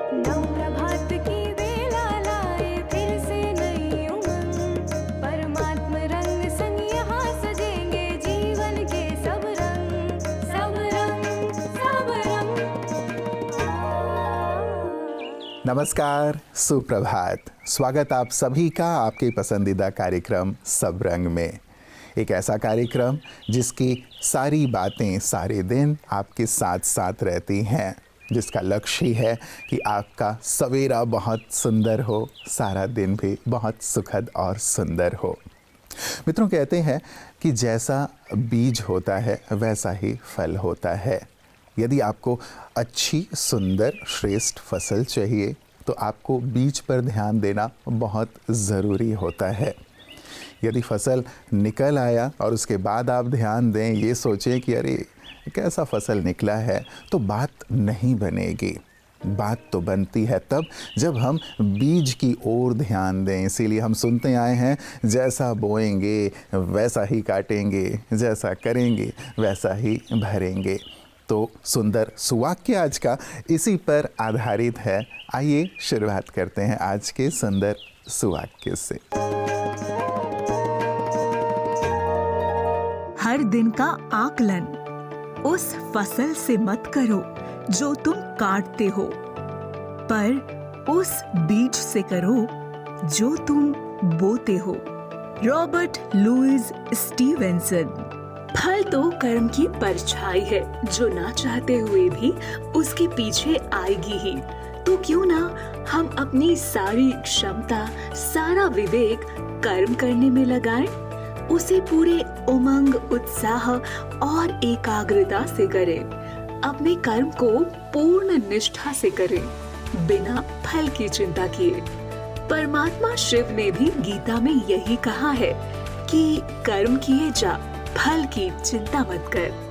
नव प्रभात की बेला लाए फिर से नई उमंग, परमात्म रंग संग यहाँ सजेंगे जीवन के सब रंग, सब रंग, सब रंग। नमस्कार, सुप्रभात। स्वागत आप सभी का आपके पसंदीदा कार्यक्रम सब रंग में। एक ऐसा कार्यक्रम जिसकी सारी बातें सारे दिन आपके साथ साथ रहती हैं, जिसका लक्ष्य ही है कि आपका सवेरा बहुत सुंदर हो, सारा दिन भी बहुत सुखद और सुंदर हो। मित्रों, कहते हैं कि जैसा बीज होता है वैसा ही फल होता है। यदि आपको अच्छी, सुंदर, श्रेष्ठ फसल चाहिए तो आपको बीज पर ध्यान देना बहुत ज़रूरी होता है। यदि फसल निकल आया और उसके बाद आप ध्यान दें, ये सोचें कि अरे कैसा फसल निकला है, तो बात नहीं बनेगी। बात तो बनती है तब जब हम बीज की ओर ध्यान दें। इसीलिए हम सुनते आए हैं, जैसा बोएंगे वैसा ही काटेंगे, जैसा करेंगे वैसा ही भरेंगे। तो सुंदर सुवाक्य आज का इसी पर आधारित है। आइए शुरुआत करते हैं आज के सुंदर सुवाक्य से। हर दिन का आकलन उस फसल से मत करो जो तुम काटते हो, पर उस बीज से करो जो तुम बोते हो। Robert Louis Stevenson. फल तो कर्म की परछाई है जो ना चाहते हुए भी उसके पीछे आएगी ही। तो क्यों ना हम अपनी सारी क्षमता, सारा विवेक कर्म करने में लगाएं। उसे पूरे उमंग, उत्साह और एकाग्रता से करें। अपने कर्म को पूर्ण निष्ठा से करें, बिना फल की चिंता किए। परमात्मा शिव ने भी गीता में यही कहा है कि कर्म किए जा, फल की चिंता मत कर।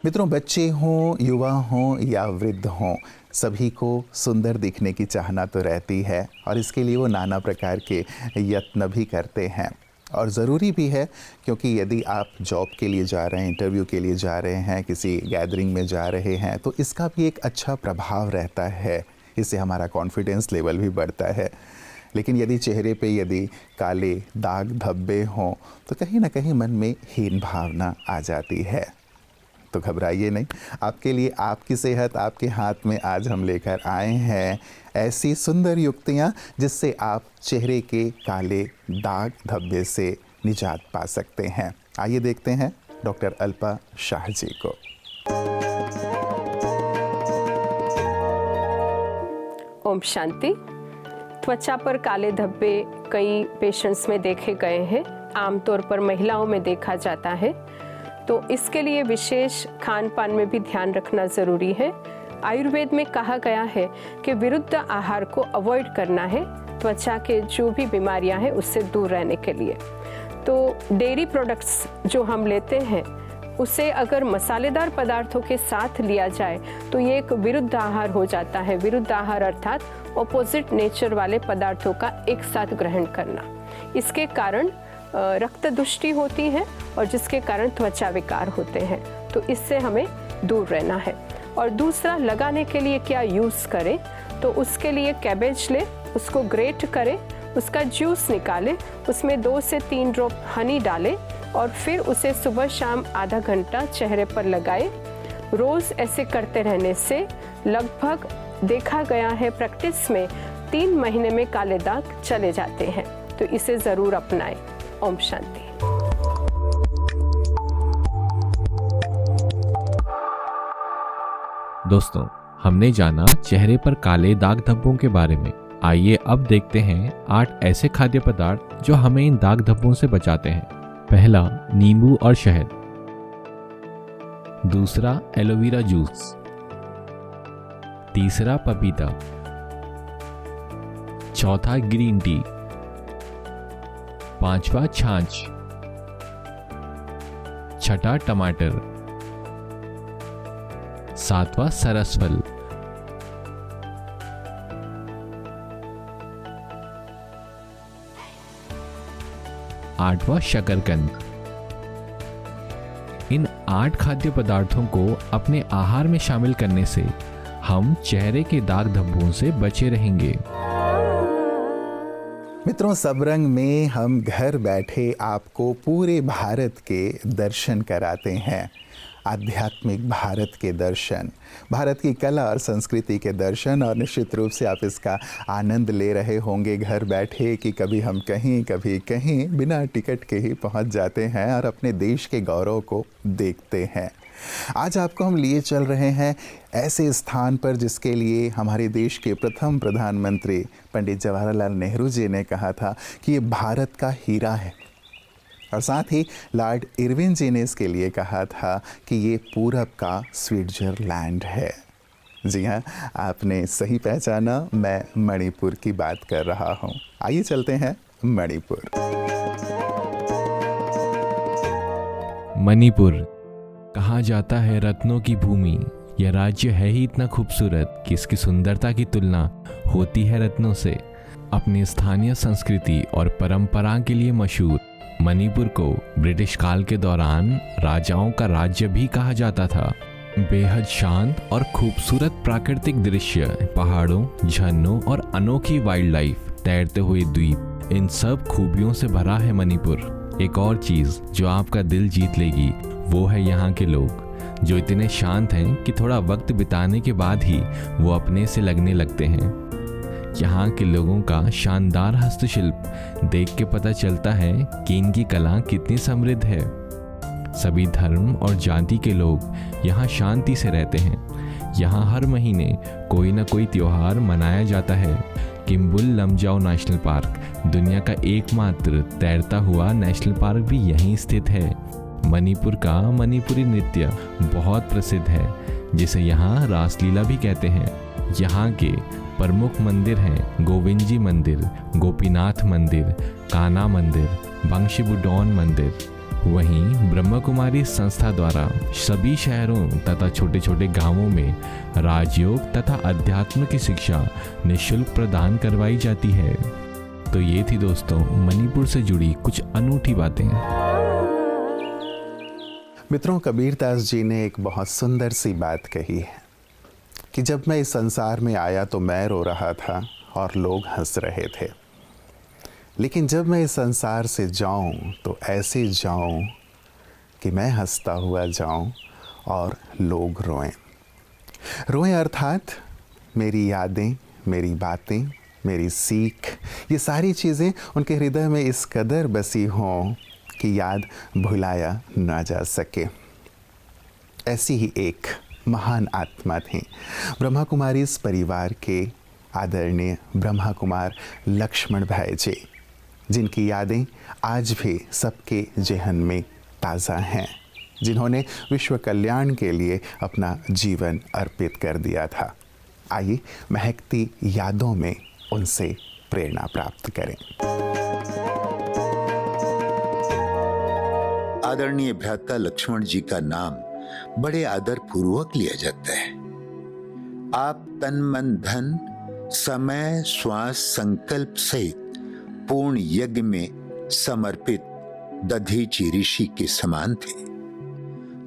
मित्रों, बच्चे हों, युवा हों या वृद्ध हों, सभी को सुंदर दिखने की चाहना तो रहती है और इसके लिए वो नाना प्रकार के यत्न भी करते हैं। और ज़रूरी भी है, क्योंकि यदि आप जॉब के लिए जा रहे हैं, इंटरव्यू के लिए जा रहे हैं, किसी गैदरिंग में जा रहे हैं, तो इसका भी एक अच्छा प्रभाव रहता है। इससे हमारा कॉन्फिडेंस लेवल भी बढ़ता है। लेकिन यदि चेहरे पे यदि काले दाग धब्बे हों तो कहीं ना कहीं मन में हीन भावना आ जाती है। तो घबराइए नहीं, आपके लिए आपकी सेहत आपके हाथ में आज हम लेकर आए हैं ऐसी सुंदर युक्तियाँ जिससे आप चेहरे के काले दाग धब्बे से निजात पा सकते हैं। आइए देखते हैं डॉक्टर अल्पा शाह जी को। ओम शांति। त्वचा पर काले धब्बे कई पेशेंट्स में देखे गए हैं, आमतौर पर महिलाओं में देखा जाता है। तो इसके लिए विशेष खान पान में भी ध्यान रखना ज़रूरी है। आयुर्वेद में कहा गया है कि विरुद्ध आहार को अवॉइड करना है, त्वचा के जो भी बीमारियां हैं उससे दूर रहने के लिए। तो डेयरी प्रोडक्ट्स जो हम लेते हैं उसे अगर मसालेदार पदार्थों के साथ लिया जाए तो ये एक विरुद्ध आहार हो जाता है। विरुद्ध आहार अर्थात ऑपोजिट नेचर वाले पदार्थों का एक साथ ग्रहण करना। इसके कारण रक्त दुष्टि होती है और जिसके कारण त्वचा विकार होते हैं। तो इससे हमें दूर रहना है। और दूसरा, लगाने के लिए क्या यूज़ करें, तो उसके लिए कैबेज लें, उसको ग्रेट करें, उसका जूस निकालें, उसमें 2 से 3 ड्रॉप हनी डालें और फिर उसे सुबह शाम आधा घंटा चेहरे पर लगाएं। रोज़ ऐसे करते रहने से लगभग देखा गया है प्रैक्टिस में 3 महीने में काले दाग चले जाते हैं। तो इसे ज़रूर अपनाएं। ओम शांति। दोस्तों, हमने जाना चेहरे पर काले दाग धब्बों के बारे में। आइए अब देखते हैं 8 ऐसे खाद्य पदार्थ जो हमें इन दाग धब्बों से बचाते हैं। पहला, नींबू और शहद। दूसरा, एलोवेरा जूस। तीसरा, पपीता। चौथा, ग्रीन टी। पांचवा, छाछ। छठा, टमाटर। सातवां, सरसफल। आठवां, शकरकंद। इन 8 खाद्य पदार्थों को अपने आहार में शामिल करने से हम चेहरे के दाग धब्बों से बचे रहेंगे। मित्रों, सबरंग में हम घर बैठे आपको पूरे भारत के दर्शन कराते हैं। आध्यात्मिक भारत के दर्शन, भारत की कला और संस्कृति के दर्शन, और निश्चित रूप से आप इसका आनंद ले रहे होंगे घर बैठे कि कभी हम कहीं कभी कहीं बिना टिकट के ही पहुंच जाते हैं और अपने देश के गौरव को देखते हैं। आज आपको हम लिए चल रहे हैं ऐसे स्थान पर जिसके लिए हमारे देश के प्रथम प्रधानमंत्री पंडित जवाहरलाल नेहरू जी ने कहा था कि ये भारत का हीरा है, और साथ ही लॉर्ड इरविन जी ने इसके लिए कहा था कि ये पूरब का स्विट्जरलैंड है। जी हाँ, आपने सही पहचाना, मैं मणिपुर की बात कर रहा हूँ। आइए चलते हैं मणिपुर। मणिपुर कहा जाता है रत्नों की भूमि। यह राज्य है ही इतना खूबसूरत कि इसकी सुंदरता की तुलना होती है रत्नों से। अपनी स्थानीय संस्कृति और परंपरा के लिए मशहूर मणिपुर को ब्रिटिश काल के दौरान राजाओं का राज्य भी कहा जाता था। बेहद शांत और खूबसूरत प्राकृतिक दृश्य, पहाड़ों, झरनों और अनोखी वाइल्ड लाइफ, तैरते हुए द्वीप, इन सब खूबियों से भरा है मणिपुर। एक और चीज जो आपका दिल जीत लेगी वो है यहाँ के लोग, जो इतने शांत हैं कि थोड़ा वक्त बिताने के बाद ही वो अपने से लगने लगते हैं। यहाँ के लोगों का शानदार हस्तशिल्प देख के पता चलता है कि इनकी कला कितनी समृद्ध है। सभी धर्म और जाति के लोग यहाँ शांति से रहते हैं। यहाँ हर महीने कोई ना कोई त्योहार मनाया जाता है। किम्बुल लमजाओ नेशनल पार्क दुनिया का एकमात्र तैरता हुआ नेशनल पार्क भी यहीं स्थित है। मणिपुर का मणिपुरी नृत्य बहुत प्रसिद्ध है, जिसे यहाँ रासलीला भी कहते हैं। यहाँ के प्रमुख मंदिर हैं गोविंदजी मंदिर, गोपीनाथ मंदिर, कान्हा मंदिर, बंशीबुडौन मंदिर। वहीं ब्रह्म कुमारी संस्था द्वारा सभी शहरों तथा छोटे छोटे गांवों में राजयोग तथा अध्यात्म की शिक्षा निःशुल्क प्रदान करवाई जाती है। तो ये थी दोस्तों मणिपुर से जुड़ी कुछ अनूठी बातें। मित्रों, कबीरदास जी ने एक बहुत सुंदर सी बात कही है कि जब मैं इस संसार में आया तो मैं रो रहा था और लोग हंस रहे थे, लेकिन जब मैं इस संसार से जाऊं तो ऐसे जाऊं कि मैं हंसता हुआ जाऊं और लोग रोएं। रोएं अर्थात मेरी यादें, मेरी बातें, मेरी सीख, ये सारी चीज़ें उनके हृदय में इस कदर बसी हों कि याद भुलाया ना जा सके। ऐसी ही एक महान आत्मा थी ब्रह्मा कुमारी इस परिवार के आदरणीय ब्रह्मा कुमार लक्ष्मण भाई जी, जिनकी यादें आज भी सबके जेहन में ताज़ा हैं, जिन्होंने विश्व कल्याण के लिए अपना जीवन अर्पित कर दिया था। आइए महकती यादों में उनसे प्रेरणा प्राप्त करें। आदरणीय भ्राता लक्ष्मण जी का नाम बड़े आदर पूर्वक लिया जाता है। आप तन मन धन समय श्वास संकल्प सहित पूर्ण यज्ञ में समर्पित दधीचि ऋषि के समान थे।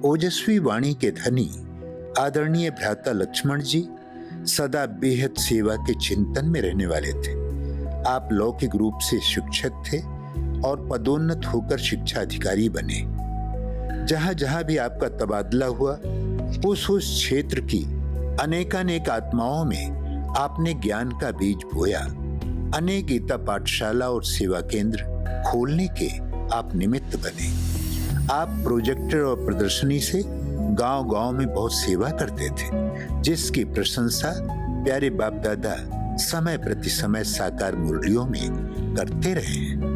ओजस्वी वाणी के धनी आदरणीय भ्राता लक्ष्मण जी सदा बेहद सेवा के चिंतन में रहने वाले थे। आप लौकिक रूप से शिक्षक थे और पदोन्नत होकर शिक्षा अधिकारी बने। जहां जहां भी आपका तबादला हुआ, उस क्षेत्र की अनेकानेक आत्माओं में आपने ज्ञान का बीज बोया। अनेक गीता पाठशाला और सेवा केंद्र खोलने के आप निमित्त बने। आप प्रोजेक्टर और प्रदर्शनी से गांव-गांव में बहुत सेवा करते थे, जिसकी प्रशंसा प्यारे बाप दादा समय प्रति समय साकार मुरलियों में करते रहे हैं।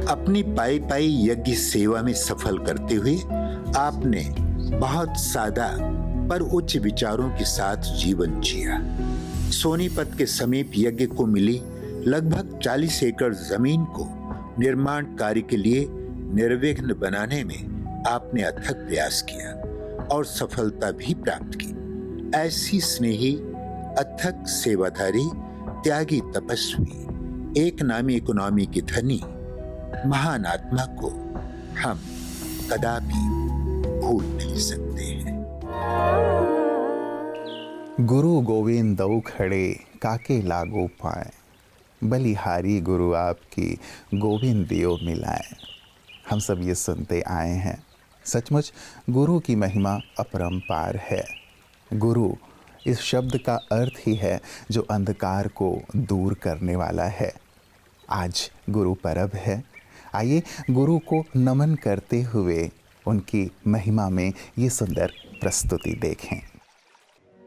अपनी पाई पाई यज्ञ सेवा में सफल करते हुए आपने बहुत सादा पर उच्च विचारों के साथ जीवन जिया। सोनीपत के समीप यज्ञ को मिली लगभग 40 एकड़ जमीन को निर्माण कार्य के लिए निर्विघ्न बनाने में आपने अथक प्रयास किया और सफलता भी प्राप्त की। ऐसी स्नेही, अथक सेवाधारी, त्यागी, तपस्वी, एक नामी इकोनॉमी के धनी महान आत्मा को हम कदापि भूल नहीं सकते हैं। गुरु गोविंद दऊ खड़े काके लागो पाए, बलिहारी गुरु आपकी गोविंद दियो मिलाए। हम सब ये सुनते आए हैं। सचमुच गुरु की महिमा अपरंपार है। गुरु इस शब्द का अर्थ ही है जो अंधकार को दूर करने वाला है। आज गुरु पर्व है। आइए गुरु को नमन करते हुए उनकी महिमा में ये सुंदर प्रस्तुति देखें।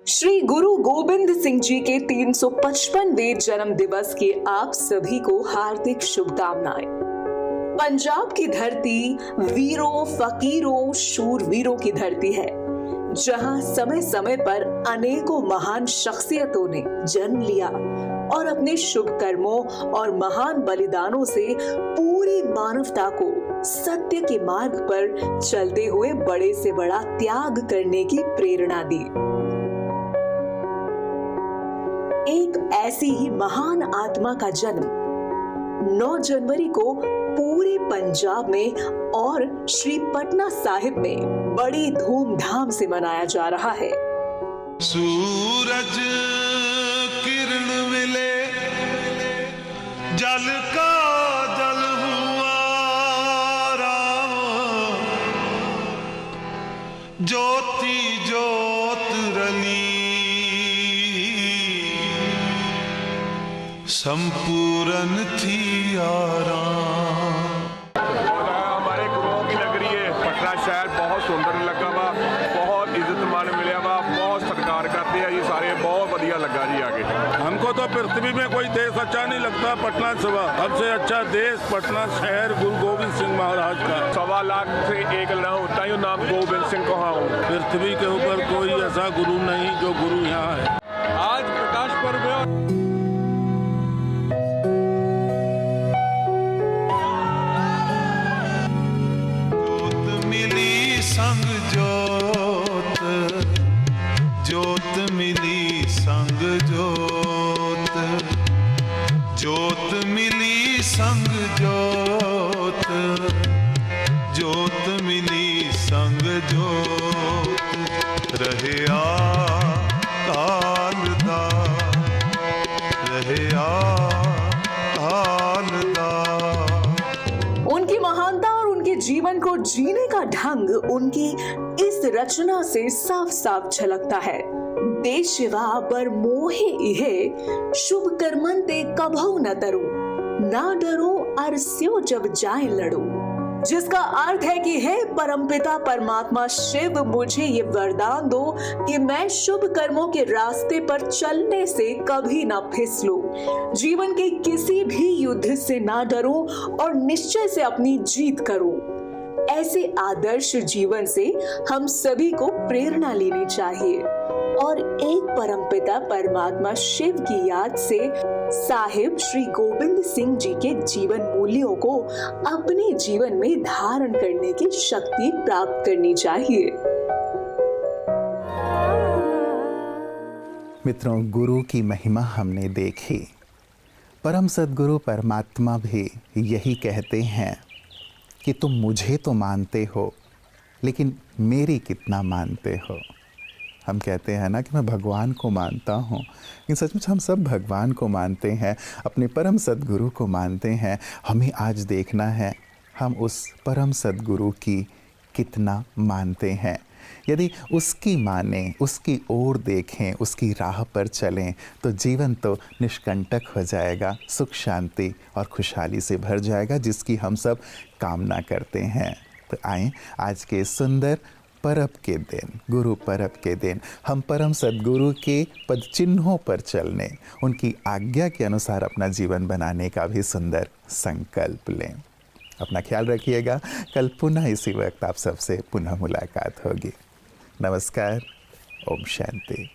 श्री गुरु गोविंद सिंह जी के 355वें जन्म दिवस की आप सभी को हार्दिक शुभकामनाएं। पंजाब की धरती वीरों, फकीरों, शूरवीरों की धरती है, जहां समय समय पर अनेकों महान शख्सियतों ने जन्म लिया और अपने शुभ कर्मों और महान बलिदानों से पूरी मानवता को सत्य के मार्ग पर चलते हुए बड़े से बड़ा त्याग करने की प्रेरणा दी। एक ऐसी ही महान आत्मा का जन्म 9 जनवरी को पूरे पंजाब में और श्री पटना साहिब में बड़ी धूमधाम से मनाया जा रहा है। सूरज किरण मिले, जल का जल हुआ राम, ज्योति ज्योत रली, संपूर्ण थी आराम। हमारे गुरुओं की नगरी है पटना शहर, बहुत सुंदर लगा वा, बहुत इज्जत मान मिले वा, बहुत सत्कार करते हैं ये सारे, बहुत बढ़िया लगा जी आगे। हमको तो पृथ्वी में कोई देश अच्छा नहीं लगता पटना सिवा, सबसे अच्छा देश पटना शहर गुरु गोविंद सिंह महाराज का। 1.25 लाख से एक लड़ा होता है नाम गोविंद सिंह को। हाँ, पृथ्वी के ऊपर कोई ऐसा गुरु नहीं जो गुरु यहाँ है। आज प्रकाश पर्व है। संग जोत, जोत मिली संग जोत, जोत मिली संग जोत, जोत मिली संग जोत, रहे काल दा, रहे काल दा। उनकी महानता और उनके जीवन को जीने का ढंग उनकी इस रचना से साफ साफ झलकता है। देश शिवा बर मोहे इहे, शुभ कर्मंते कभौ न तरू, ना डरो अरस्यो जब जाए लड़ो। जिसका अर्थ है कि हे परमपिता परमात्मा शिव, मुझे ये वरदान दो कि मैं शुभ कर्मों के रास्ते पर चलने से कभी ना फिसलूं, जीवन के किसी भी युद्ध से ना डरूं और निश्चय से अपनी जीत करूं। ऐसे आदर्श जीवन से हम सभी को प्रेरणा लेनी चाहिए और एक परमपिता परमात्मा शिव की याद से साहिब श्री गोविंद सिंह जी के जीवन मूल्यों को अपने जीवन में धारण करने की शक्ति प्राप्त करनी चाहिए। मित्रों, गुरु की महिमा हमने देखी। परम सद्गुरु परमात्मा भी यही कहते हैं कि तुम मुझे तो मानते हो, लेकिन मेरी कितना मानते हो। हम कहते हैं ना कि मैं भगवान को मानता हूँ, लेकिन सचमुच हम सब भगवान को मानते हैं, अपने परम सद्गुरु को मानते हैं। हमें आज देखना है हम उस परम सद्गुरु की कितना मानते हैं। यदि उसकी माने, उसकी ओर देखें, उसकी राह पर चलें, तो जीवन तो निष्कंटक हो जाएगा, सुख शांति और खुशहाली से भर जाएगा, जिसकी हम सब कामना करते हैं। तो आएं आज के सुंदर परब के दिन, गुरु परब के दिन, हम परम सद्गुरु के पद चिन्हों पर चलने, उनकी आज्ञा के अनुसार अपना जीवन बनाने का भी सुंदर संकल्प लें। अपना ख्याल रखिएगा। कल पुनः इसी वक्त आप सबसे पुनः मुलाकात होगी। नमस्कार। ओम शांति।